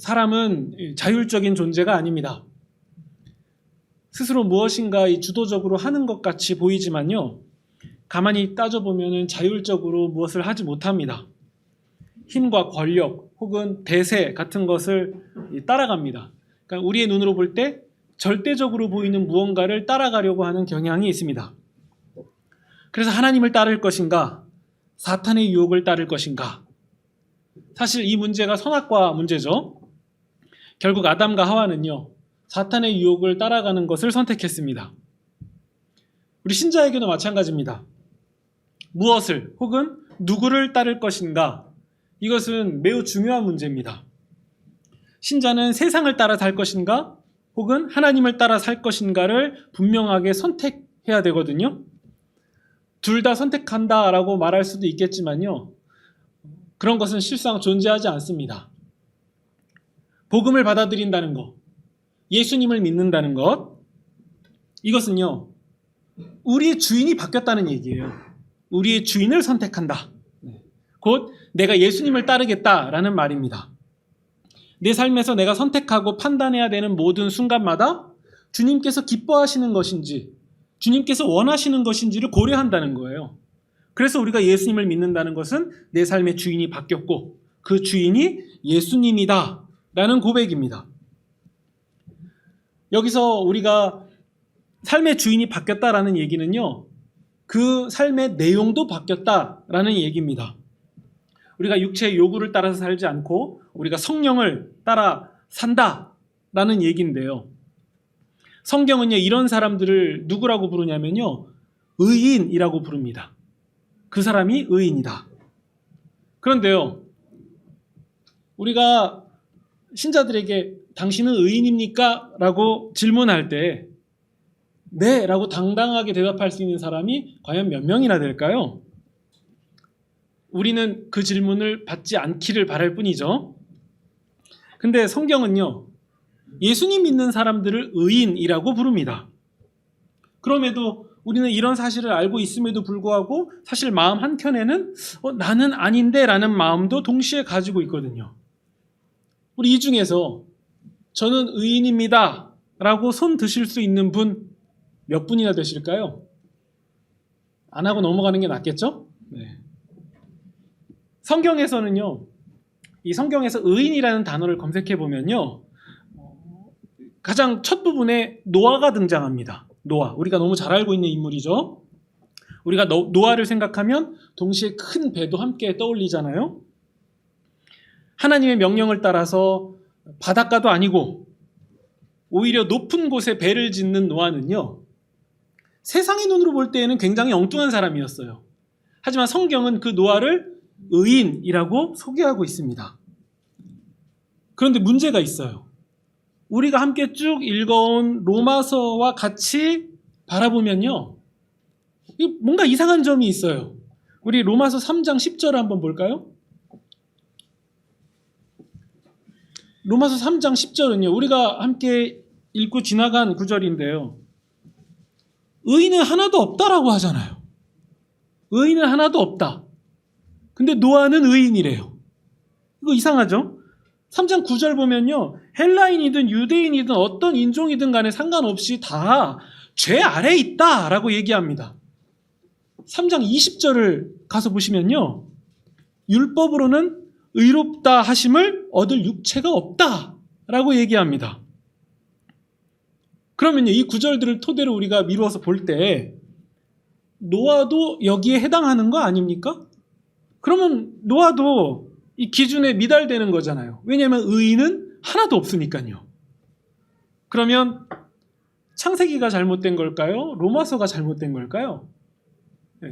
사람은 자율적인 존재가 아닙니다. 스스로 무엇인가 주도적으로 하는 것 같이 보이지만요, 가만히 따져보면 자율적으로 무엇을 하지 못합니다. 힘과 권력 혹은 대세 같은 것을 따라갑니다. 그러니까 우리의 눈으로 볼 때 절대적으로 보이는 무언가를 따라가려고 하는 경향이 있습니다. 그래서 하나님을 따를 것인가, 사탄의 유혹을 따를 것인가. 사실 이 문제가 선악과 문제죠. 결국 아담과 하와는요, 사탄의 유혹을 따라가는 것을 선택했습니다. 우리 신자에게도 마찬가지입니다. 무엇을 혹은 누구를 따를 것인가, 이것은 매우 중요한 문제입니다. 신자는 세상을 따라 살 것인가 혹은 하나님을 따라 살 것인가를 분명하게 선택해야 되거든요. 둘 다 선택한다라고 말할 수도 있겠지만요, 그런 것은 실상 존재하지 않습니다. 복음을 받아들인다는 것, 예수님을 믿는다는 것, 이것은요, 우리의 주인이 바뀌었다는 얘기예요. 우리의 주인을 선택한다. 곧 내가 예수님을 따르겠다라는 말입니다. 내 삶에서 내가 선택하고 판단해야 되는 모든 순간마다 주님께서 기뻐하시는 것인지, 주님께서 원하시는 것인지를 고려한다는 거예요. 그래서 우리가 예수님을 믿는다는 것은 내 삶의 주인이 바뀌었고 그 주인이 예수님이다 라는 고백입니다. 여기서 우리가 삶의 주인이 바뀌었다라는 얘기는요, 그 삶의 내용도 바뀌었다라는 얘기입니다. 우리가 육체의 요구를 따라서 살지 않고 우리가 성령을 따라 산다라는 얘기인데요. 성경은요, 이런 사람들을 누구라고 부르냐면요, 의인이라고 부릅니다. 그 사람이 의인이다. 그런데요, 우리가 신자들에게 당신은 의인입니까? 라고 질문할 때 네 라고 당당하게 대답할 수 있는 사람이 과연 몇 명이나 될까요? 우리는 그 질문을 받지 않기를 바랄 뿐이죠. 근데 성경은요, 예수님 믿는 사람들을 의인이라고 부릅니다. 그럼에도 우리는 이런 사실을 알고 있음에도 불구하고 사실 마음 한켠에는 나는 아닌데 라는 마음도 동시에 가지고 있거든요. 우리 이 중에서 저는 의인입니다 라고 손 드실 수 있는 분 몇 분이나 되실까요? 안 하고 넘어가는 게 낫겠죠? 네. 성경에서는요, 이 성경에서 의인이라는 단어를 검색해 보면요, 가장 첫 부분에 노아가 등장합니다. 노아, 우리가 너무 잘 알고 있는 인물이죠. 우리가 노아를 생각하면 동시에 큰 배도 함께 떠올리잖아요. 하나님의 명령을 따라서 바닷가도 아니고 오히려 높은 곳에 배를 짓는 노아는요, 세상의 눈으로 볼 때에는 굉장히 엉뚱한 사람이었어요. 하지만 성경은 그 노아를 의인이라고 소개하고 있습니다. 그런데 문제가 있어요. 우리가 함께 쭉 읽어온 로마서와 같이 바라보면요, 뭔가 이상한 점이 있어요. 우리 로마서 3장 10절 한번 볼까요? 로마서 3장 10절은요, 우리가 함께 읽고 지나간 구절인데요, 의인은 하나도 없다라고 하잖아요. 의인은 하나도 없다. 근데 노아는 의인이래요. 이거 이상하죠? 3장 9절 보면요, 헬라인이든 유대인이든 어떤 인종이든 간에 상관없이 다 죄 아래에 있다라고 얘기합니다. 3장 20절을 가서 보시면요, 율법으로는 의롭다 하심을 얻을 육체가 없다라고 얘기합니다. 그러면요, 이 구절들을 토대로 우리가 미루어서 볼 때 노아도 여기에 해당하는 거 아닙니까? 그러면 노아도 이 기준에 미달되는 거잖아요. 왜냐하면 의인은 하나도 없으니까요. 그러면 창세기가 잘못된 걸까요? 로마서가 잘못된 걸까요?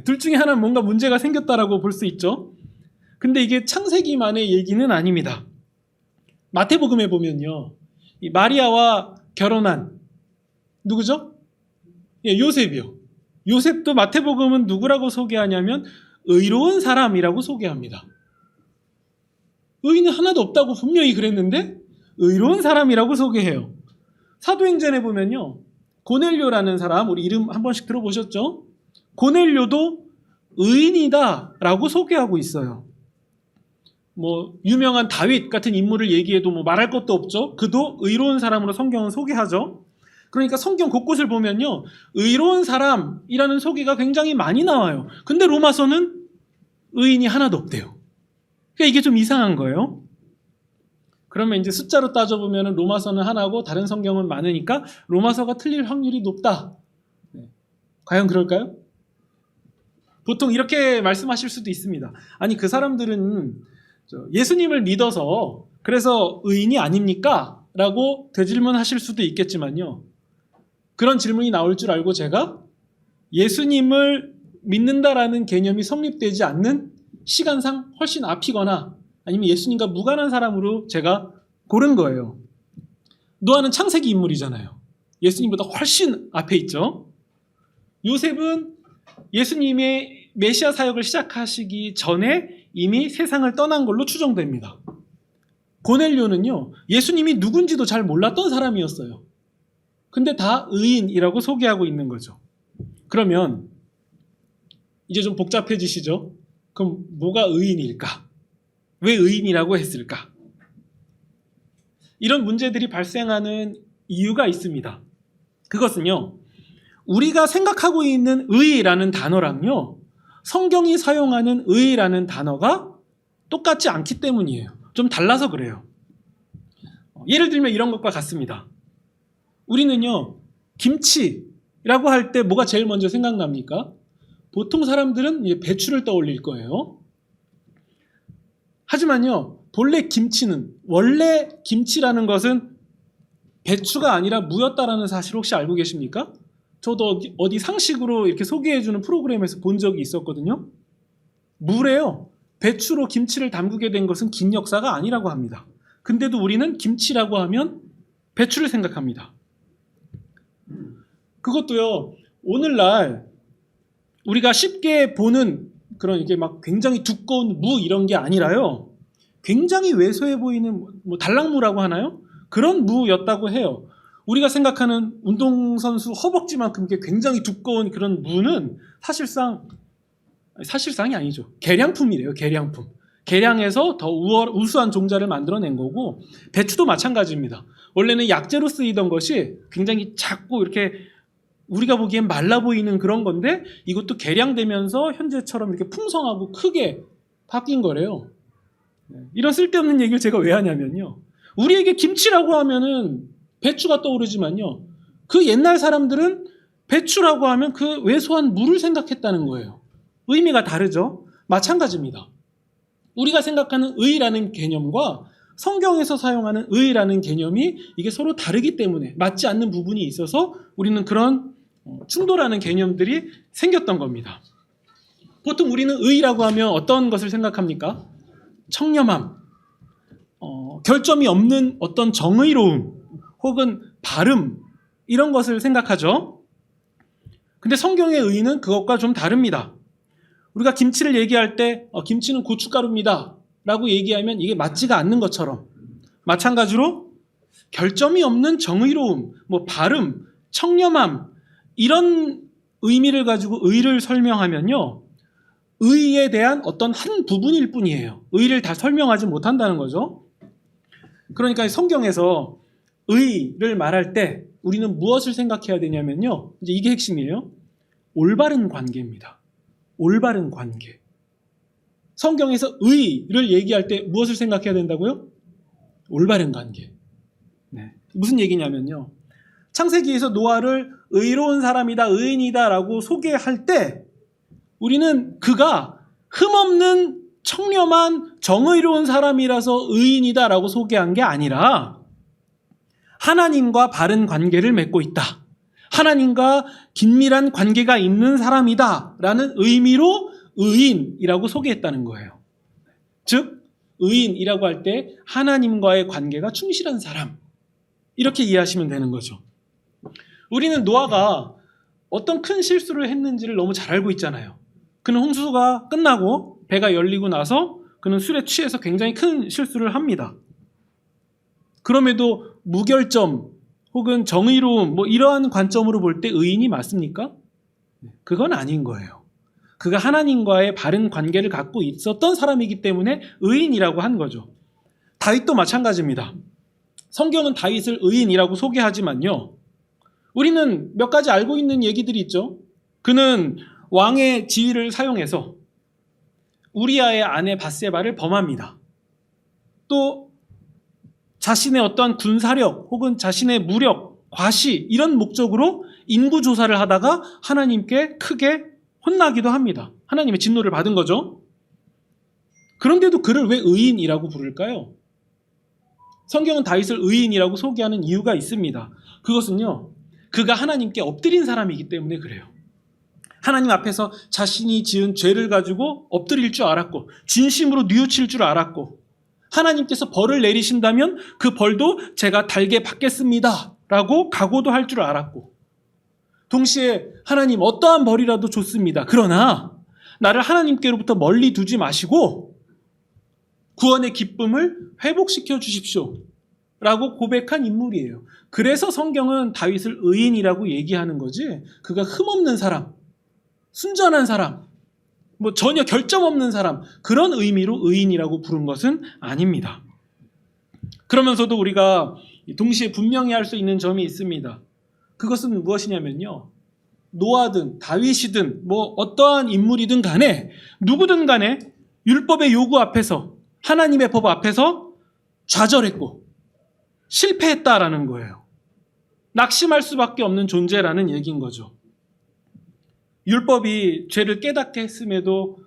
둘 중에 하나는 뭔가 문제가 생겼다라고 볼 수 있죠. 근데 이게 창세기만의 얘기는 아닙니다. 마태복음에 보면요, 이 마리아와 결혼한 누구죠? 예, 요셉이요. 요셉도 마태복음은 누구라고 소개하냐면 의로운 사람이라고 소개합니다. 의인은 하나도 없다고 분명히 그랬는데 의로운 사람이라고 소개해요. 사도행전에 보면요, 고넬료라는 사람, 우리 이름 한 번씩 들어보셨죠? 고넬료도 의인이다 라고 소개하고 있어요. 뭐 유명한 다윗 같은 인물을 얘기해도 뭐 말할 것도 없죠. 그도 의로운 사람으로 성경은 소개하죠. 그러니까 성경 곳곳을 보면요, 의로운 사람이라는 소개가 굉장히 많이 나와요. 근데 로마서는 의인이 하나도 없대요. 그러니까 이게 좀 이상한 거예요. 그러면 이제 숫자로 따져보면 로마서는 하나고 다른 성경은 많으니까 로마서가 틀릴 확률이 높다. 과연 그럴까요? 보통 이렇게 말씀하실 수도 있습니다. 아니, 그 사람들은 예수님을 믿어서 그래서 의인이 아닙니까? 라고 되질문하실 수도 있겠지만요. 그런 질문이 나올 줄 알고 제가 예수님을 믿는다라는 개념이 성립되지 않는 시간상 훨씬 앞이거나 아니면 예수님과 무관한 사람으로 제가 고른 거예요. 노아는 창세기 인물이잖아요. 예수님보다 훨씬 앞에 있죠. 요셉은 예수님의 메시아 사역을 시작하시기 전에 이미 세상을 떠난 걸로 추정됩니다. 고넬료는요, 예수님이 누군지도 잘 몰랐던 사람이었어요. 근데 다 의인이라고 소개하고 있는 거죠. 그러면 이제 좀 복잡해지시죠? 그럼 뭐가 의인일까? 왜 의인이라고 했을까? 이런 문제들이 발생하는 이유가 있습니다. 그것은요, 우리가 생각하고 있는 의라는 단어랑요, 성경이 사용하는 의라는 단어가 똑같지 않기 때문이에요. 좀 달라서 그래요. 예를 들면 이런 것과 같습니다. 우리는요, 김치라고 할 때 뭐가 제일 먼저 생각납니까? 보통 사람들은 이제 배추를 떠올릴 거예요. 하지만요, 원래 김치라는 것은 배추가 아니라 무였다라는 사실 혹시 알고 계십니까? 저도 어디 상식으로 이렇게 소개해주는 프로그램에서 본 적이 있었거든요. 무래요. 배추로 김치를 담그게 된 것은 긴 역사가 아니라고 합니다. 근데도 우리는 김치라고 하면 배추를 생각합니다. 그것도요, 오늘날 우리가 쉽게 보는 그런 이게 막 굉장히 두꺼운 무 이런 게 아니라요, 굉장히 왜소해 보이는 뭐 달랑무라고 하나요? 그런 무였다고 해요. 우리가 생각하는 운동선수 허벅지만큼 굉장히 두꺼운 그런 무는 사실상이 아니죠. 계량품이래요. 계량품. 계량해서 더 우수한 종자를 만들어낸 거고, 배추도 마찬가지입니다. 원래는 약재로 쓰이던 것이 굉장히 작고 이렇게 우리가 보기엔 말라 보이는 그런 건데, 이것도 계량되면서 현재처럼 이렇게 풍성하고 크게 바뀐 거래요. 이런 쓸데없는 얘기를 제가 왜 하냐면요, 우리에게 김치라고 하면은 배추가 떠오르지만요, 그 옛날 사람들은 배추라고 하면 그 왜소한 무를 생각했다는 거예요. 의미가 다르죠? 마찬가지입니다. 우리가 생각하는 의라는 개념과 성경에서 사용하는 의라는 개념이 이게 서로 다르기 때문에 맞지 않는 부분이 있어서 우리는 그런 충돌하는 개념들이 생겼던 겁니다. 보통 우리는 의라고 하면 어떤 것을 생각합니까? 청렴함, 결점이 없는 어떤 정의로움, 혹은 바름, 이런 것을 생각하죠. 근데 성경의 의는 그것과 좀 다릅니다. 우리가 김치를 얘기할 때 김치는 고춧가루입니다 라고 얘기하면 이게 맞지가 않는 것처럼, 마찬가지로 결점이 없는 정의로움, 뭐 바름, 청렴함, 이런 의미를 가지고 의를 설명하면요, 의에 대한 어떤 한 부분일 뿐이에요. 의를 다 설명하지 못한다는 거죠. 그러니까 성경에서 의를 말할 때 우리는 무엇을 생각해야 되냐면요, 이제 이게 핵심이에요. 올바른 관계입니다. 올바른 관계. 성경에서 의를 얘기할 때 무엇을 생각해야 된다고요? 올바른 관계. 네. 무슨 얘기냐면요, 창세기에서 노아를 의로운 사람이다, 의인이다 라고 소개할 때 우리는 그가 흠없는 청렴한 정의로운 사람이라서 의인이다 라고 소개한 게 아니라 하나님과 바른 관계를 맺고 있다, 하나님과 긴밀한 관계가 있는 사람이다 라는 의미로 의인이라고 소개했다는 거예요. 즉 의인이라고 할 때 하나님과의 관계가 충실한 사람, 이렇게 이해하시면 되는 거죠. 우리는 노아가 어떤 큰 실수를 했는지를 너무 잘 알고 있잖아요. 그는 홍수가 끝나고 배가 열리고 나서 그는 술에 취해서 굉장히 큰 실수를 합니다. 그럼에도 무결점 혹은 정의로움, 뭐 이러한 관점으로 볼 때 의인이 맞습니까? 그건 아닌 거예요. 그가 하나님과의 바른 관계를 갖고 있었던 사람이기 때문에 의인이라고 한 거죠. 다윗도 마찬가지입니다. 성경은 다윗을 의인이라고 소개하지만요. 우리는 몇 가지 알고 있는 얘기들이 있죠. 그는 왕의 지위를 사용해서 우리아의 아내 밧세바를 범합니다. 또 자신의 어떠한 군사력 혹은 자신의 무력, 과시 이런 목적으로 인구 조사를 하다가 하나님께 크게 혼나기도 합니다. 하나님의 진노를 받은 거죠. 그런데도 그를 왜 의인이라고 부를까요? 성경은 다윗을 의인이라고 소개하는 이유가 있습니다. 그것은요, 그가 하나님께 엎드린 사람이기 때문에 그래요. 하나님 앞에서 자신이 지은 죄를 가지고 엎드릴 줄 알았고 진심으로 뉘우칠 줄 알았고 하나님께서 벌을 내리신다면 그 벌도 제가 달게 받겠습니다 라고 각오도 할 줄 알았고 동시에 하나님 어떠한 벌이라도 좋습니다. 그러나 나를 하나님께로부터 멀리 두지 마시고 구원의 기쁨을 회복시켜 주십시오 라고 고백한 인물이에요. 그래서 성경은 다윗을 의인이라고 얘기하는 거지 그가 흠없는 사람, 순전한 사람, 전혀 결점 없는 사람 그런 의미로 의인이라고 부른 것은 아닙니다. 그러면서도 우리가 동시에 분명히 할 수 있는 점이 있습니다. 그것은 무엇이냐면요. 노아든 다윗이든 어떠한 인물이든 간에 누구든 간에 율법의 요구 앞에서 하나님의 법 앞에서 좌절했고 실패했다라는 거예요. 낙심할 수밖에 없는 존재라는 얘기인 거죠. 율법이 죄를 깨닫게 했음에도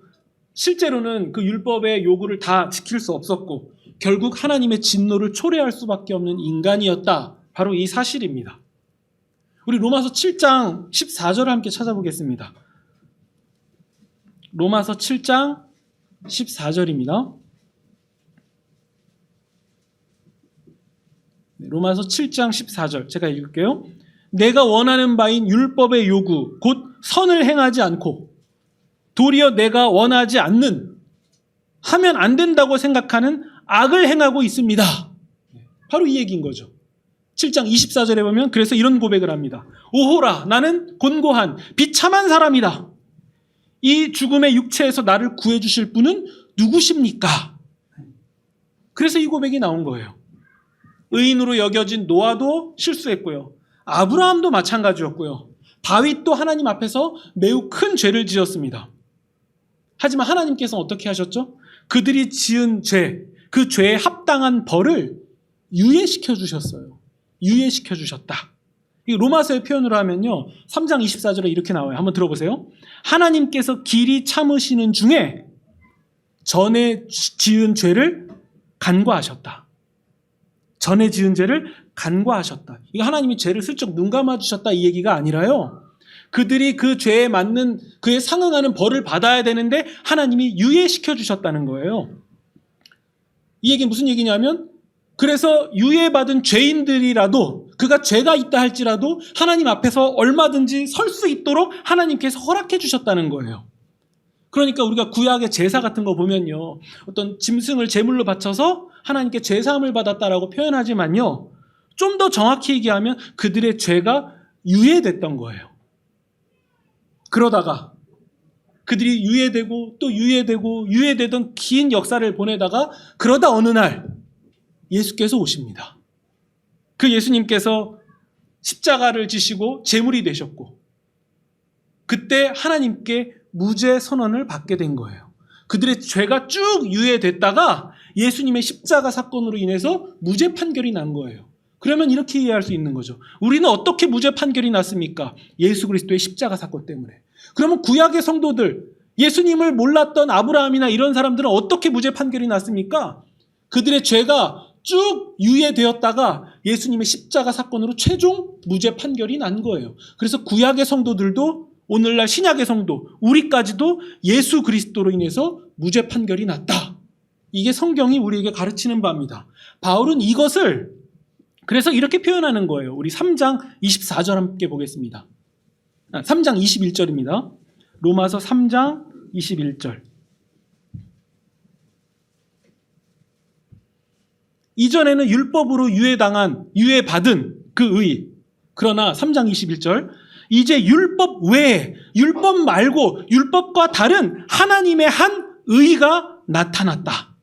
실제로는 그 율법의 요구를 다 지킬 수 없었고 결국 하나님의 진노를 초래할 수밖에 없는 인간이었다. 바로 이 사실입니다. 우리 로마서 7장 14절을 함께 찾아보겠습니다. 로마서 7장 14절입니다. 로마서 7장 14절 제가 읽을게요. 내가 원하는 바인 율법의 요구 곧 선을 행하지 않고 도리어 내가 원하지 않는 하면 안 된다고 생각하는 악을 행하고 있습니다. 바로 이 얘기인 거죠. 7장 24절에 보면 그래서 이런 고백을 합니다. 오호라 나는 곤고한 비참한 사람이다. 이 죽음의 육체에서 나를 구해주실 분은 누구십니까? 그래서 이 고백이 나온 거예요. 의인으로 여겨진 노아도 실수했고요. 아브라함도 마찬가지였고요. 다윗도 하나님 앞에서 매우 큰 죄를 지었습니다. 하지만 하나님께서는 어떻게 하셨죠? 그들이 지은 죄, 그 죄에 합당한 벌을 유예시켜 주셨어요. 유예시켜 주셨다. 이 로마서의 표현으로 하면요. 3장 24절에 이렇게 나와요. 한번 들어보세요. 하나님께서 길이 참으시는 중에 전에 지은 죄를 간과하셨다. 전에 지은 죄를 간과하셨다. 이거 하나님이 죄를 슬쩍 눈 감아주셨다 이 얘기가 아니라요. 그들이 그 죄에 맞는 그에 상응하는 벌을 받아야 되는데 하나님이 유예시켜 주셨다는 거예요. 이 얘기는 무슨 얘기냐면 그래서 유예받은 죄인들이라도 그가 죄가 있다 할지라도 하나님 앞에서 얼마든지 설 수 있도록 하나님께서 허락해 주셨다는 거예요. 그러니까 우리가 구약의 제사 같은 거 보면요. 어떤 짐승을 제물로 바쳐서 하나님께 죄사함을 받았다라고 표현하지만요. 좀 더 정확히 얘기하면 그들의 죄가 유예됐던 거예요. 그러다가 그들이 유예되고 또 유예되고 유예되던 긴 역사를 보내다가 그러다 어느 날 예수께서 오십니다. 그 예수님께서 십자가를 지시고 제물이 되셨고 그때 하나님께 무죄 선언을 받게 된 거예요. 그들의 죄가 쭉 유예됐다가 예수님의 십자가 사건으로 인해서 무죄 판결이 난 거예요. 그러면 이렇게 이해할 수 있는 거죠. 우리는 어떻게 무죄 판결이 났습니까? 예수 그리스도의 십자가 사건 때문에. 그러면 구약의 성도들, 예수님을 몰랐던 아브라함이나 이런 사람들은 어떻게 무죄 판결이 났습니까? 그들의 죄가 쭉 유예되었다가 예수님의 십자가 사건으로 최종 무죄 판결이 난 거예요. 그래서 구약의 성도들도 오늘날 신약의 성도, 우리까지도 예수 그리스도로 인해서 무죄 판결이 났다. 이게 성경이 우리에게 가르치는 바입니다. 바울은 이것을 그래서 이렇게 표현하는 거예요. 우리 3장 24절 함께 보겠습니다. 3장 21절입니다. 로마서 3장 21절. 이전에는 율법으로 유예받은 그 의. 그러나 3장 21절. 이제 율법 외에, 율법 말고 율법과 다른 하나님의 한 의가 나타났다.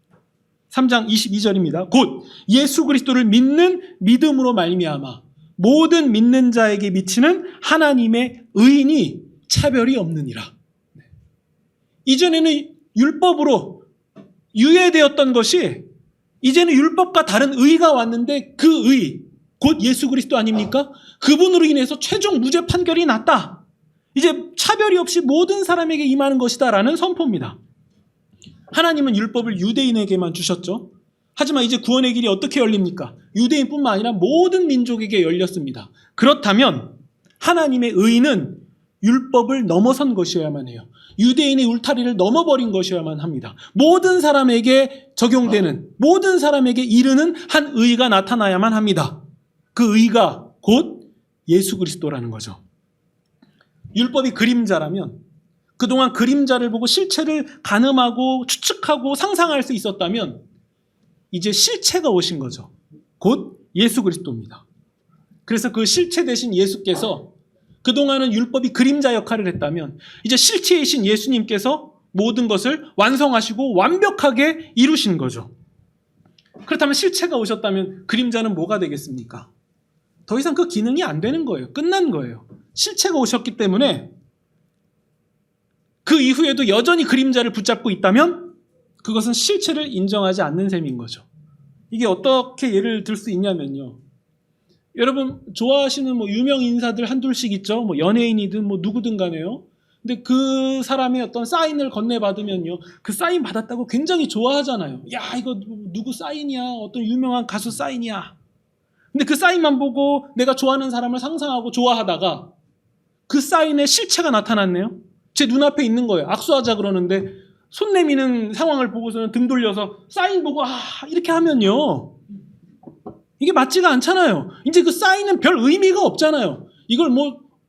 3장 22절입니다. 곧 예수 그리스도를 믿는 믿음으로 말미암아 모든 믿는 자에게 미치는 하나님의 의인이 차별이 없느니라. 이전에는 율법으로 유예되었던 것이 이제는 율법과 다른 의가 왔는데 그 의, 곧 예수 그리스도 아닙니까? 그분으로 인해서 최종 무죄 판결이 났다. 이제 차별이 없이 모든 사람에게 임하는 것이다라는 선포입니다. 하나님은 율법을 유대인에게만 주셨죠. 하지만 이제 구원의 길이 어떻게 열립니까? 유대인뿐만 아니라 모든 민족에게 열렸습니다. 그렇다면 하나님의 의는 율법을 넘어선 것이어야만 해요. 유대인의 울타리를 넘어버린 것이어야만 합니다. 모든 사람에게 적용되는, 모든 사람에게 이르는 한 의가 나타나야만 합니다. 그 의가 곧 예수 그리스도라는 거죠. 율법이 그림자라면 그동안 그림자를 보고 실체를 가늠하고 추측하고 상상할 수 있었다면 이제 실체가 오신 거죠. 곧 예수 그리스도입니다. 그래서 그 실체 대신 예수께서 그동안은 율법이 그림자 역할을 했다면 이제 실체이신 예수님께서 모든 것을 완성하시고 완벽하게 이루신 거죠. 그렇다면 실체가 오셨다면 그림자는 뭐가 되겠습니까? 더 이상 그 기능이 안 되는 거예요. 끝난 거예요. 실체가 오셨기 때문에 그 이후에도 여전히 그림자를 붙잡고 있다면 그것은 실체를 인정하지 않는 셈인 거죠. 이게 어떻게 예를 들 수 있냐면요. 여러분 좋아하시는 유명 인사들 한둘씩 있죠. 연예인이든 누구든 간에요. 근데 그 사람의 어떤 사인을 건네받으면요. 그 사인 받았다고 굉장히 좋아하잖아요. 야, 이거 누구 사인이야? 어떤 유명한 가수 사인이야. 근데 그 사인만 보고 내가 좋아하는 사람을 상상하고 좋아하다가 그 사인의 실체가 나타났네요. 제 눈앞에 있는 거예요. 악수하자 그러는데 손 내미는 상황을 보고서는 등 돌려서 사인 보고 이렇게 하면요. 이게 맞지가 않잖아요. 이제 그 사인은 별 의미가 없잖아요. 이걸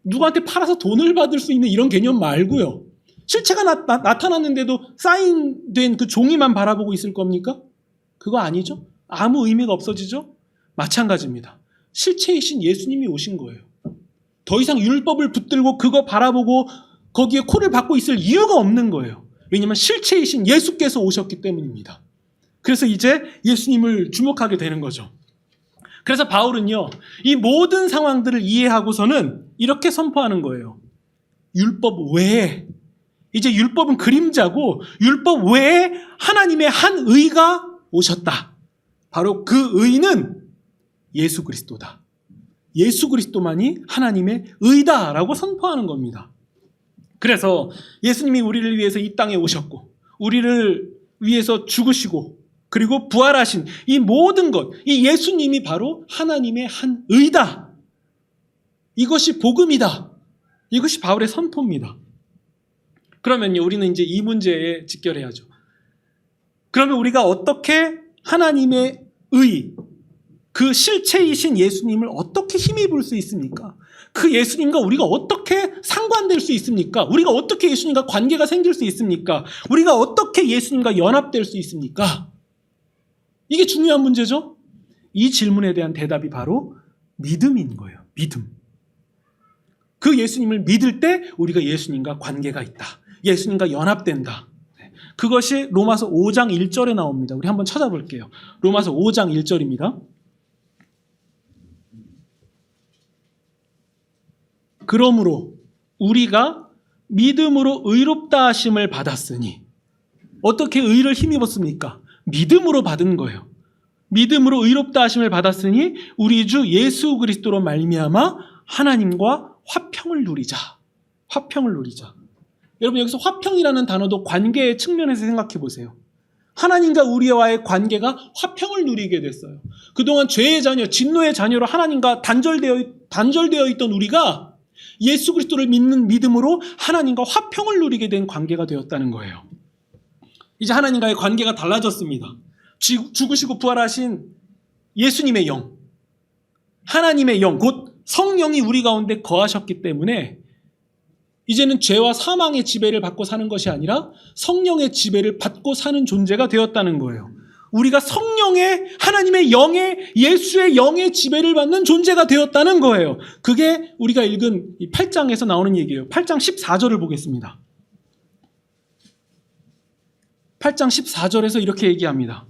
누구한테 팔아서 돈을 받을 수 있는 이런 개념 말고요. 실체가 나타났는데도 사인된 그 종이만 바라보고 있을 겁니까? 그거 아니죠? 아무 의미가 없어지죠? 마찬가지입니다. 실체이신 예수님이 오신 거예요. 더 이상 율법을 붙들고 그거 바라보고 거기에 코를 박고 있을 이유가 없는 거예요. 왜냐하면 실체이신 예수께서 오셨기 때문입니다. 그래서 이제 예수님을 주목하게 되는 거죠. 그래서 바울은요, 이 모든 상황들을 이해하고서는 이렇게 선포하는 거예요. 율법 외에, 이제 율법은 그림자고 율법 외에 하나님의 한 의가 오셨다. 바로 그 의는 예수 그리스도다. 예수 그리스도만이 하나님의 의다라고 선포하는 겁니다. 그래서 예수님이 우리를 위해서 이 땅에 오셨고 우리를 위해서 죽으시고 그리고 부활하신 이 모든 것, 이 예수님이 바로 하나님의 한 의다. 이것이 복음이다. 이것이 바울의 선포입니다. 그러면요, 우리는 이제 이 문제에 직결해야죠. 그러면 우리가 어떻게 하나님의 의, 그 실체이신 예수님을 어떻게 힘입을 수 있습니까? 그 예수님과 우리가 어떻게 상관될 수 있습니까? 우리가 어떻게 예수님과 관계가 생길 수 있습니까? 우리가 어떻게 예수님과 연합될 수 있습니까? 이게 중요한 문제죠. 이 질문에 대한 대답이 바로 믿음인 거예요. 믿음. 그 예수님을 믿을 때 우리가 예수님과 관계가 있다. 예수님과 연합된다. 그것이 로마서 5장 1절에 나옵니다. 우리 한번 찾아볼게요. 로마서 5장 1절입니다. 그러므로 우리가 믿음으로 의롭다 하심을 받았으니, 어떻게 의를 힘입었습니까? 믿음으로 받은 거예요. 믿음으로 의롭다 하심을 받았으니 우리 주 예수 그리스도로 말미암아 하나님과 화평을 누리자. 화평을 누리자. 여러분, 여기서 화평이라는 단어도 관계의 측면에서 생각해 보세요. 하나님과 우리와의 관계가 화평을 누리게 됐어요. 그동안 죄의 자녀, 진노의 자녀로 하나님과 단절되어 있던 우리가 예수 그리스도를 믿는 믿음으로 하나님과 화평을 누리게 된 관계가 되었다는 거예요. 이제 하나님과의 관계가 달라졌습니다. 죽으시고 부활하신 예수님의 영, 하나님의 영, 곧 성령이 우리 가운데 거하셨기 때문에 이제는 죄와 사망의 지배를 받고 사는 것이 아니라 성령의 지배를 받고 사는 존재가 되었다는 거예요. 우리가 성령의 하나님의 영의 예수의 영의 지배를 받는 존재가 되었다는 거예요. 그게 우리가 읽은 이 8장에서 나오는 얘기예요. 8장 14절을 보겠습니다. 8장 14절에서 이렇게 얘기합니다.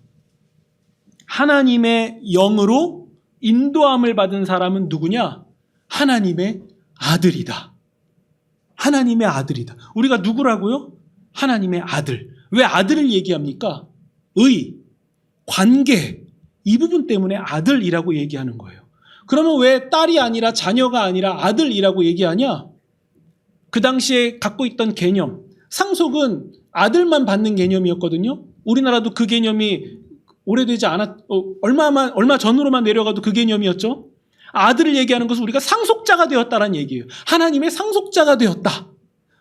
하나님의 영으로 인도함을 받은 사람은 누구냐? 하나님의 아들이다. 하나님의 아들이다. 우리가 누구라고요? 하나님의 아들. 왜 아들을 얘기합니까? 의, 관계, 이 부분 때문에 아들이라고 얘기하는 거예요. 그러면 왜 딸이 아니라 자녀가 아니라 아들이라고 얘기하냐? 그 당시에 갖고 있던 개념, 상속은 아들만 받는 개념이었거든요. 우리나라도 그 개념이 오래되지 얼마 전으로만 내려가도 그 개념이었죠. 아들을 얘기하는 것은 우리가 상속자가 되었다라는 얘기예요. 하나님의 상속자가 되었다.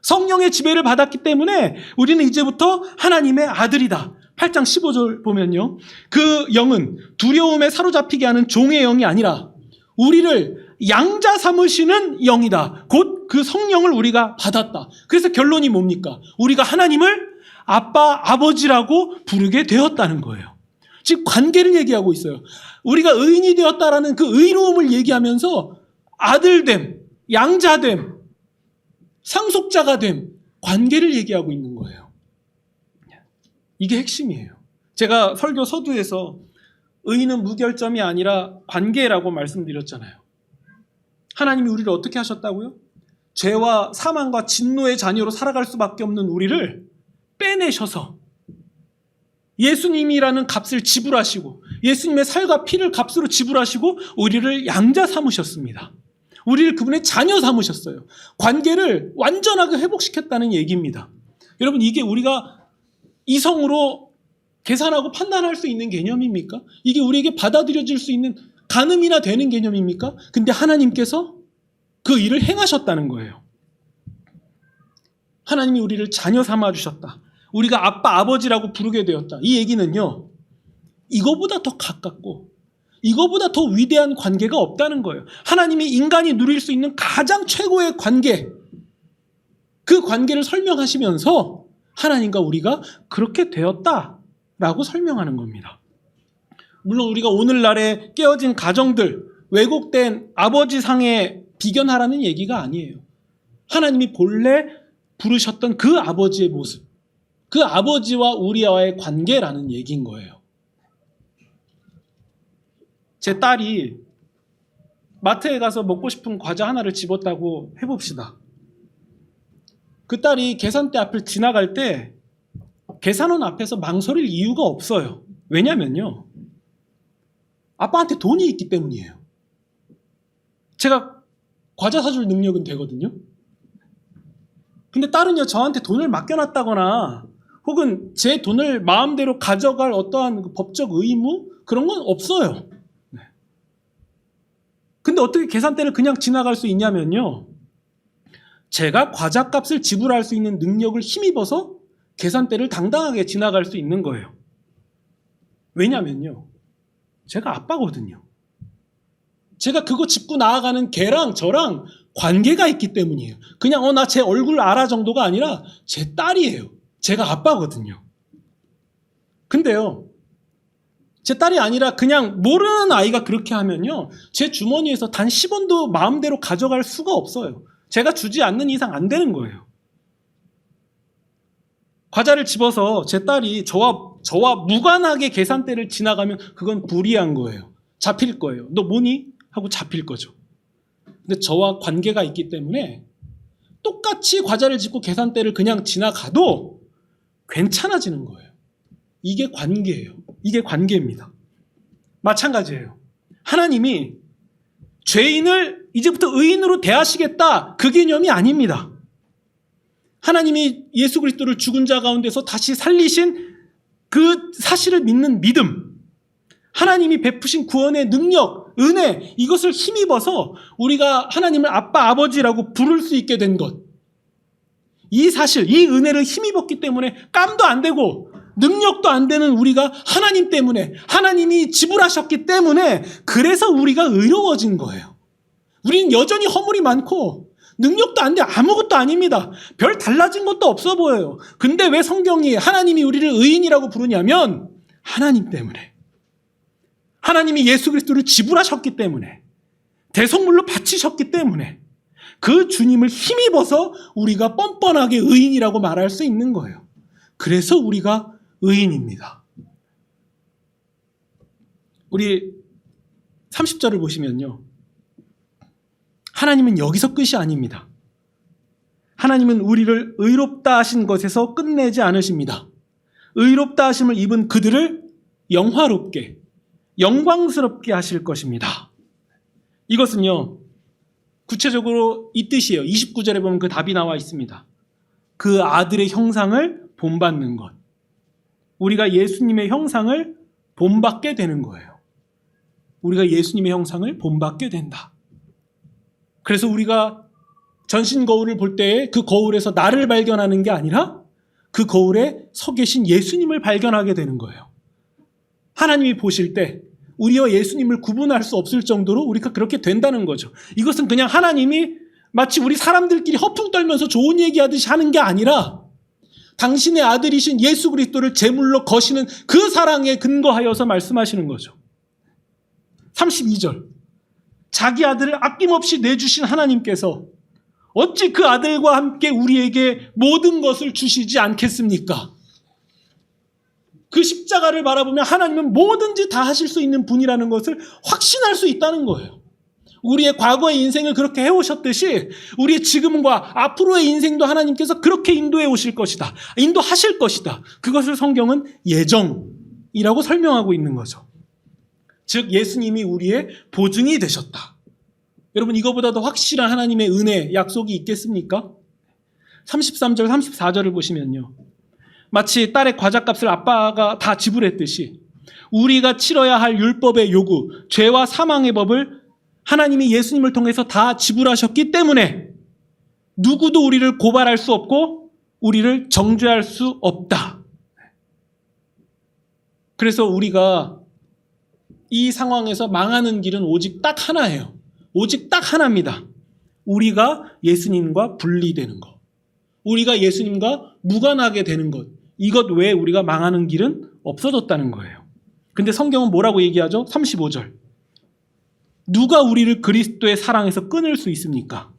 성령의 지배를 받았기 때문에 우리는 이제부터 하나님의 아들이다. 8장 15절 보면요. 그 영은 두려움에 사로잡히게 하는 종의 영이 아니라 우리를 양자 삼으시는 영이다. 곧 그 성령을 우리가 받았다. 그래서 결론이 뭡니까? 우리가 하나님을 아빠, 아버지라고 부르게 되었다는 거예요. 즉 관계를 얘기하고 있어요. 우리가 의인이 되었다라는 그 의로움을 얘기하면서 아들됨, 양자됨, 상속자가 됨, 관계를 얘기하고 있는 거예요. 이게 핵심이에요. 제가 설교 서두에서 의인은 무결점이 아니라 관계라고 말씀드렸잖아요. 하나님이 우리를 어떻게 하셨다고요? 죄와 사망과 진노의 자녀로 살아갈 수밖에 없는 우리를 빼내셔서 예수님이라는 값을 지불하시고 예수님의 살과 피를 값으로 지불하시고 우리를 양자 삼으셨습니다. 우리를 그분의 자녀 삼으셨어요. 관계를 완전하게 회복시켰다는 얘기입니다. 여러분, 이게 우리가 이성으로 계산하고 판단할 수 있는 개념입니까? 이게 우리에게 받아들여질 수 있는 가늠이나 되는 개념입니까? 근데 하나님께서 그 일을 행하셨다는 거예요. 하나님이 우리를 자녀 삼아주셨다. 우리가 아빠, 아버지라고 부르게 되었다. 이 얘기는요, 이거보다 더 가깝고 이거보다 더 위대한 관계가 없다는 거예요. 하나님이 인간이 누릴 수 있는 가장 최고의 관계, 그 관계를 설명하시면서 하나님과 우리가 그렇게 되었다라고 설명하는 겁니다. 물론 우리가 오늘날의 깨어진 가정들, 왜곡된 아버지 상에 비견하라는 얘기가 아니에요. 하나님이 본래 부르셨던 그 아버지의 모습, 그 아버지와 우리와의 관계라는 얘기인 거예요. 제 딸이 마트에 가서 먹고 싶은 과자 하나를 집었다고 해봅시다. 그 딸이 계산대 앞을 지나갈 때 계산원 앞에서 망설일 이유가 없어요. 왜냐면요, 아빠한테 돈이 있기 때문이에요. 제가 과자 사줄 능력은 되거든요. 근데 딸은요, 저한테 돈을 맡겨놨다거나 혹은 제 돈을 마음대로 가져갈 어떠한 법적 의무, 그런 건 없어요. 근데 어떻게 계산대를 그냥 지나갈 수 있냐면요, 제가 과자값을 지불할 수 있는 능력을 힘입어서 계산대를 당당하게 지나갈 수 있는 거예요. 왜냐면요, 제가 아빠거든요. 제가 그거 짚고 나아가는 걔랑 저랑 관계가 있기 때문이에요. 그냥 나 제 얼굴 알아 정도가 아니라 제 딸이에요. 제가 아빠거든요. 근데요, 제 딸이 아니라 그냥 모르는 아이가 그렇게 하면요, 제 주머니에서 단 10원도 마음대로 가져갈 수가 없어요. 제가 주지 않는 이상 안 되는 거예요. 과자를 집어서 제 딸이 저와 무관하게 계산대를 지나가면 그건 불이한 거예요. 잡힐 거예요. 너 뭐니? 하고 잡힐 거죠. 근데 저와 관계가 있기 때문에 똑같이 과자를 집고 계산대를 그냥 지나가도 괜찮아지는 거예요. 이게 관계예요. 이게 관계입니다. 마찬가지예요. 하나님이 죄인을 이제부터 의인으로 대하시겠다, 그 개념이 아닙니다. 하나님이 예수 그리스도를 죽은 자 가운데서 다시 살리신 그 사실을 믿는 믿음, 하나님이 베푸신 구원의 능력, 은혜, 이것을 힘입어서 우리가 하나님을 아빠, 아버지라고 부를 수 있게 된 것, 이 사실, 이 은혜를 힘입었기 때문에 깜도 안 되고 능력도 안 되는 우리가 하나님 때문에, 하나님이 지불하셨기 때문에, 그래서 우리가 의로워진 거예요. 우리는 여전히 허물이 많고 능력도 안 돼, 아무것도 아닙니다. 별 달라진 것도 없어 보여요. 근데 왜 성경이 하나님이 우리를 의인이라고 부르냐면 하나님 때문에. 하나님이 예수 그리스도를 지불하셨기 때문에, 대속물로 바치셨기 때문에 그 주님을 힘입어서 우리가 뻔뻔하게 의인이라고 말할 수 있는 거예요. 그래서 우리가 의인입니다. 우리 30절을 보시면요, 하나님은 여기서 끝이 아닙니다. 하나님은 우리를 의롭다 하신 것에서 끝내지 않으십니다. 의롭다 하심을 입은 그들을 영화롭게, 영광스럽게 하실 것입니다. 이것은요, 구체적으로 이 뜻이에요. 29절에 보면 그 답이 나와 있습니다. 그 아들의 형상을 본받는 것. 우리가 예수님의 형상을 본받게 되는 거예요. 우리가 예수님의 형상을 본받게 된다. 그래서 우리가 전신 거울을 볼 때에 그 거울에서 나를 발견하는 게 아니라 그 거울에 서 계신 예수님을 발견하게 되는 거예요. 하나님이 보실 때 우리와 예수님을 구분할 수 없을 정도로 우리가 그렇게 된다는 거죠. 이것은 그냥 하나님이 마치 우리 사람들끼리 허풍 떨면서 좋은 얘기하듯이 하는 게 아니라 당신의 아들이신 예수 그리스도를 제물로 거시는 그 사랑에 근거하여서 말씀하시는 거죠. 32절. 자기 아들을 아낌없이 내주신 하나님께서 어찌 그 아들과 함께 우리에게 모든 것을 주시지 않겠습니까? 그 십자가를 바라보면 하나님은 뭐든지 다 하실 수 있는 분이라는 것을 확신할 수 있다는 거예요. 우리의 과거의 인생을 그렇게 해오셨듯이 우리의 지금과 앞으로의 인생도 하나님께서 그렇게 인도해 오실 것이다. 인도하실 것이다. 그것을 성경은 예정이라고 설명하고 있는 거죠. 즉 예수님이 우리의 보증이 되셨다. 여러분, 이거보다 더 확실한 하나님의 은혜, 약속이 있겠습니까? 33절, 34절을 보시면요, 마치 딸의 과자값을 아빠가 다 지불했듯이 우리가 치러야 할 율법의 요구, 죄와 사망의 법을 하나님이 예수님을 통해서 다 지불하셨기 때문에 누구도 우리를 고발할 수 없고 우리를 정죄할 수 없다. 그래서 우리가 이 상황에서 망하는 길은 오직 딱 하나예요. 오직 딱 하나입니다. 우리가 예수님과 분리되는 것. 우리가 예수님과 무관하게 되는 것. 이것 외에 우리가 망하는 길은 없어졌다는 거예요. 근데 성경은 뭐라고 얘기하죠? 35절. 누가 우리를 그리스도의 사랑에서 끊을 수 있습니까?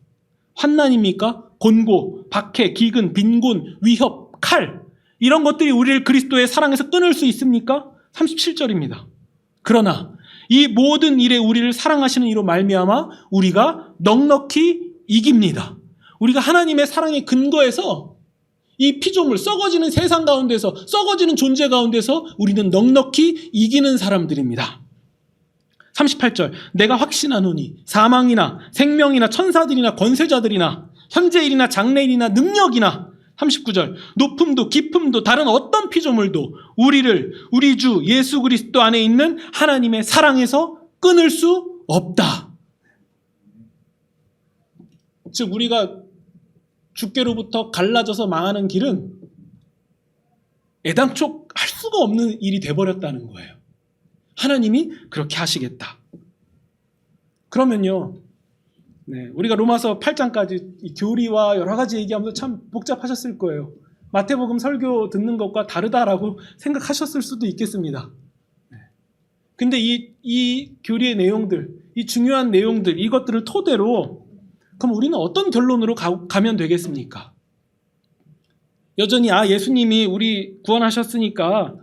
환난입니까? 곤고, 박해, 기근, 빈곤, 위협, 칼. 이런 것들이 우리를 그리스도의 사랑에서 끊을 수 있습니까? 37절입니다. 그러나 이 모든 일에 우리를 사랑하시는 이로 말미암아 우리가 넉넉히 이깁니다. 우리가 하나님의 사랑의 근거에서 이 피조물, 썩어지는 세상 가운데서, 썩어지는 존재 가운데서 우리는 넉넉히 이기는 사람들입니다. 38절. 내가 확신하노니 사망이나 생명이나 천사들이나 권세자들이나 현재일이나 장래일이나 능력이나 39절. 높음도 깊음도 다른 어떤 피조물도 우리를 우리 주 예수 그리스도 안에 있는 하나님의 사랑에서 끊을 수 없다. 즉 우리가 주께로부터 갈라져서 망하는 길은 애당초 할 수가 없는 일이 돼버렸다는 거예요. 하나님이 그렇게 하시겠다. 그러면요, 우리가 로마서 8장까지 이 교리와 여러 가지 얘기하면서 참 복잡하셨을 거예요. 마태복음 설교 듣는 것과 다르다라고 생각하셨을 수도 있겠습니다. 근데 이 교리의 내용들, 이 중요한 내용들, 이것들을 토대로 그럼 우리는 어떤 결론으로 가면 되겠습니까? 여전히 예수님이 우리 구원하셨으니까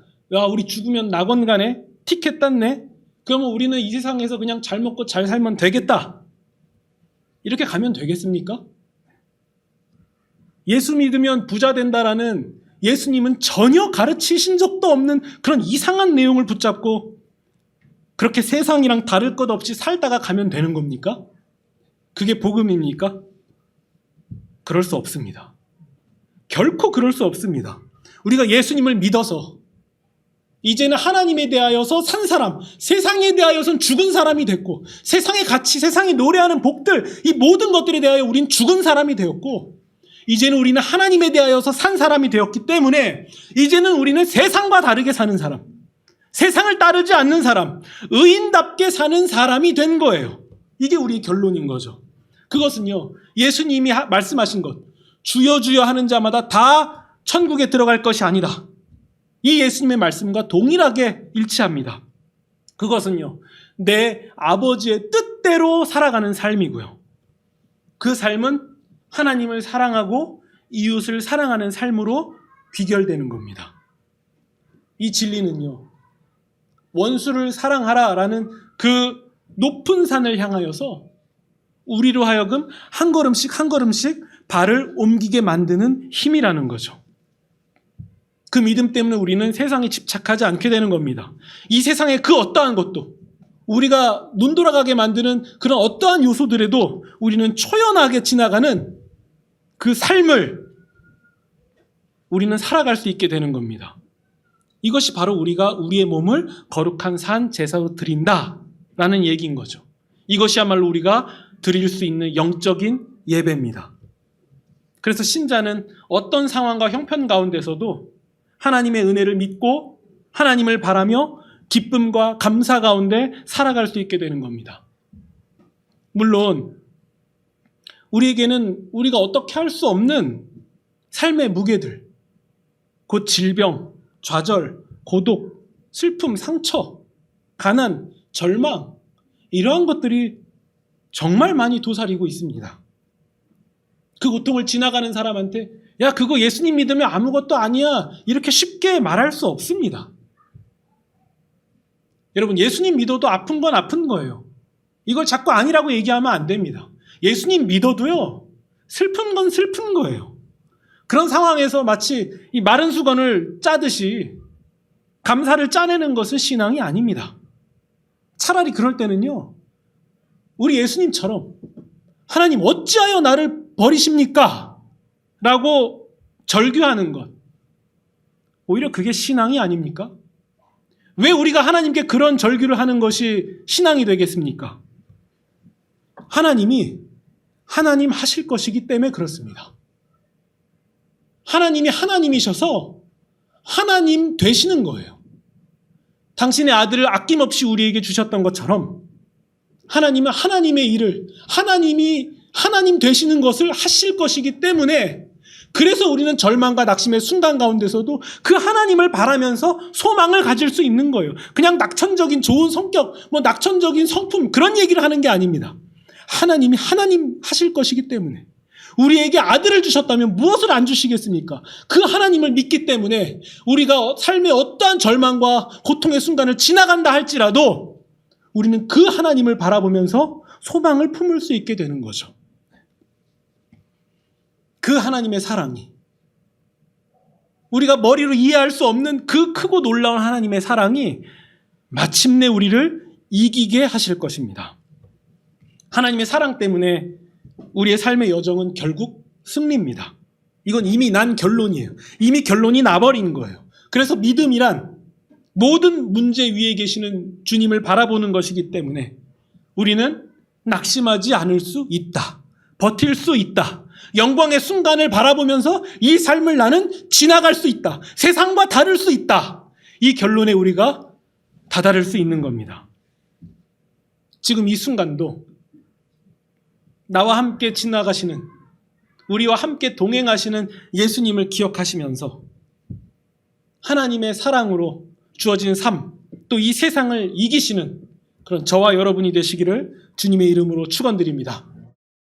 우리 죽으면 낙원 가네? 티켓 땄네? 그러면 우리는 이 세상에서 그냥 잘 먹고 잘 살면 되겠다. 이렇게 가면 되겠습니까? 예수 믿으면 부자 된다라는 예수님은 전혀 가르치신 적도 없는 그런 이상한 내용을 붙잡고 그렇게 세상이랑 다를 것 없이 살다가 가면 되는 겁니까? 그게 복음입니까? 그럴 수 없습니다. 결코 그럴 수 없습니다. 우리가 예수님을 믿어서 이제는 하나님에 대하여서 산 사람, 세상에 대하여서는 죽은 사람이 됐고, 세상의 가치, 세상이 노래하는 복들, 이 모든 것들에 대하여 우린 죽은 사람이 되었고, 이제는 우리는 하나님에 대하여서 산 사람이 되었기 때문에 이제는 우리는 세상과 다르게 사는 사람, 세상을 따르지 않는 사람, 의인답게 사는 사람이 된 거예요. 이게 우리의 결론인 거죠. 그것은요, 예수님이 말씀하신 것, 주여 주여 하는 자마다 다 천국에 들어갈 것이 아니다. 이 예수님의 말씀과 동일하게 일치합니다. 그것은요, 내 아버지의 뜻대로 살아가는 삶이고요. 그 삶은 하나님을 사랑하고 이웃을 사랑하는 삶으로 귀결되는 겁니다. 이 진리는요, 원수를 사랑하라라는 그 높은 산을 향하여서 우리로 하여금 한 걸음씩 한 걸음씩 발을 옮기게 만드는 힘이라는 거죠. 그 믿음 때문에 우리는 세상에 집착하지 않게 되는 겁니다. 이 세상의 그 어떠한 것도, 우리가 눈 돌아가게 만드는 그런 어떠한 요소들에도 우리는 초연하게 지나가는 그 삶을 우리는 살아갈 수 있게 되는 겁니다. 이것이 바로 우리가 우리의 몸을 거룩한 산 제사로 드린다라는 얘기인 거죠. 이것이야말로 우리가 드릴 수 있는 영적인 예배입니다. 그래서 신자는 어떤 상황과 형편 가운데서도 하나님의 은혜를 믿고 하나님을 바라며 기쁨과 감사 가운데 살아갈 수 있게 되는 겁니다. 물론 우리에게는 우리가 어떻게 할 수 없는 삶의 무게들, 곧 질병, 좌절, 고독, 슬픔, 상처, 가난, 절망, 이러한 것들이 정말 많이 도사리고 있습니다. 그 고통을 지나가는 사람한테 야, 그거 예수님 믿으면 아무것도 아니야, 이렇게 쉽게 말할 수 없습니다. 여러분, 예수님 믿어도 아픈 건 아픈 거예요. 이걸 자꾸 아니라고 얘기하면 안 됩니다. 예수님 믿어도요, 슬픈 건 슬픈 거예요. 그런 상황에서 마치 이 마른 수건을 짜듯이 감사를 짜내는 것은 신앙이 아닙니다. 차라리 그럴 때는요, 우리 예수님처럼 하나님 어찌하여 나를 버리십니까? 라고 절규하는 것, 오히려 그게 신앙이 아닙니까? 왜 우리가 하나님께 그런 절규를 하는 것이 신앙이 되겠습니까? 하나님이 하나님 하실 것이기 때문에 그렇습니다. 하나님이 하나님이셔서 하나님 되시는 거예요. 당신의 아들을 아낌없이 우리에게 주셨던 것처럼 하나님은 하나님의 일을, 하나님이 하나님 되시는 것을 하실 것이기 때문에, 그래서 우리는 절망과 낙심의 순간 가운데서도 그 하나님을 바라면서 소망을 가질 수 있는 거예요. 그냥 낙천적인 좋은 성격, 낙천적인 성품, 그런 얘기를 하는 게 아닙니다. 하나님이 하나님 하실 것이기 때문에, 우리에게 아들을 주셨다면 무엇을 안 주시겠습니까? 그 하나님을 믿기 때문에 우리가 삶의 어떠한 절망과 고통의 순간을 지나간다 할지라도 우리는 그 하나님을 바라보면서 소망을 품을 수 있게 되는 거죠. 그 하나님의 사랑이, 우리가 머리로 이해할 수 없는 그 크고 놀라운 하나님의 사랑이 마침내 우리를 이기게 하실 것입니다. 하나님의 사랑 때문에 우리의 삶의 여정은 결국 승리입니다. 이건 이미 난 결론이에요. 이미 결론이 나버린 거예요. 그래서 믿음이란 모든 문제 위에 계시는 주님을 바라보는 것이기 때문에 우리는 낙심하지 않을 수 있다. 버틸 수 있다. 영광의 순간을 바라보면서 이 삶을 나는 지나갈 수 있다. 세상과 다를 수 있다. 이 결론에 우리가 다다를 수 있는 겁니다. 지금 이 순간도 나와 함께 지나가시는, 우리와 함께 동행하시는 예수님을 기억하시면서 하나님의 사랑으로 주어진 삶, 또 이 세상을 이기시는 그런 저와 여러분이 되시기를 주님의 이름으로 축원드립니다.